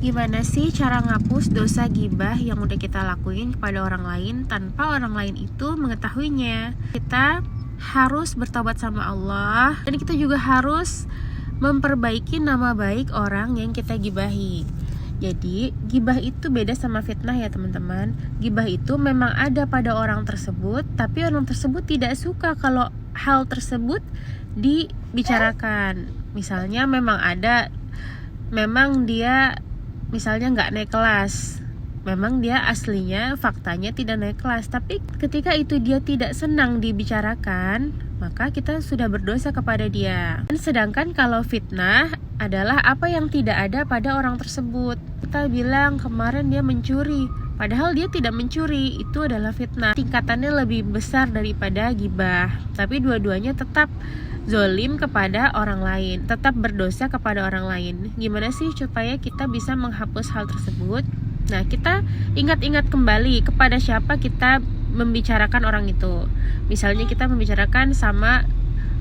Gimana sih cara ngapus dosa gibah yang udah kita lakuin kepada orang lain tanpa orang lain itu mengetahuinya? Kita harus bertobat sama Allah, dan kita juga harus memperbaiki nama baik orang yang kita gibahi. Jadi gibah itu beda sama fitnah ya teman-teman. Gibah itu memang ada pada orang tersebut, tapi orang tersebut tidak suka kalau hal tersebut dibicarakan. Misalnya memang dia misalnya nggak naik kelas, memang dia aslinya faktanya tidak naik kelas, tapi ketika itu dia tidak senang dibicarakan, maka kita sudah berdosa kepada dia. Dan sedangkan kalau fitnah adalah apa yang tidak ada pada orang tersebut. Kita bilang kemarin dia mencuri, padahal dia tidak mencuri, itu adalah fitnah. Tingkatannya lebih besar daripada gibah, tapi dua-duanya tetap zolim kepada orang lain, tetap berdosa kepada orang lain. Gimana sih supaya kita bisa menghapus hal tersebut? Nah, kita ingat-ingat kembali kepada siapa kita membicarakan orang itu. Misalnya kita membicarakan sama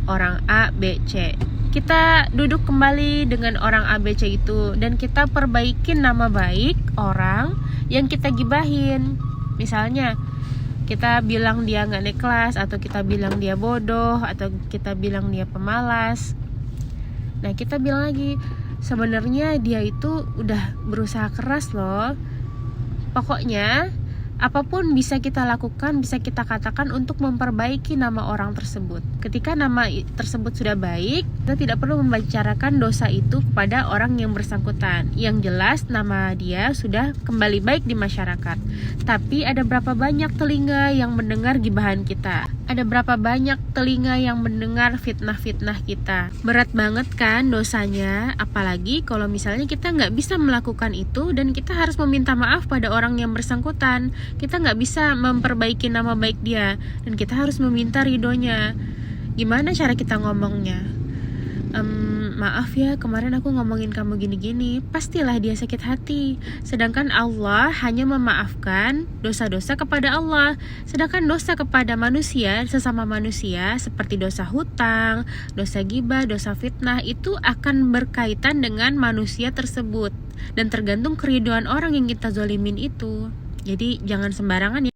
orang A, B, C. Kita duduk kembali dengan orang A, B, C itu, dan kita perbaikin nama baik orang yang kita gibahin. Misalnya kita bilang dia gak naik kelas, atau kita bilang dia bodoh, atau kita bilang dia pemalas. Nah, kita bilang lagi, sebenarnya dia itu udah berusaha keras loh. Pokoknya apapun bisa kita lakukan, bisa kita katakan untuk memperbaiki nama orang tersebut. Ketika nama tersebut sudah baik, kita tidak perlu membicarakan dosa itu kepada orang yang bersangkutan. Yang jelas nama dia sudah kembali baik di masyarakat. Tapi ada berapa banyak telinga yang mendengar gibahan kita? Ada berapa banyak telinga yang mendengar fitnah-fitnah kita? Berat banget kan dosanya? Apalagi kalau misalnya kita nggak bisa melakukan itu dan kita harus meminta maaf pada orang yang bersangkutan. Kita nggak bisa memperbaiki nama baik dia, dan kita harus meminta ridhonya. Gimana cara kita ngomongnya? Maaf ya, kemarin aku ngomongin kamu gini-gini. Pastilah dia sakit hati. Sedangkan Allah hanya memaafkan dosa-dosa kepada Allah. Sedangkan dosa kepada manusia, sesama manusia, seperti dosa hutang, dosa gibah, dosa fitnah, itu akan berkaitan dengan manusia tersebut, dan tergantung keridhaan orang yang kita zolimin itu. Jadi jangan sembarangan ya.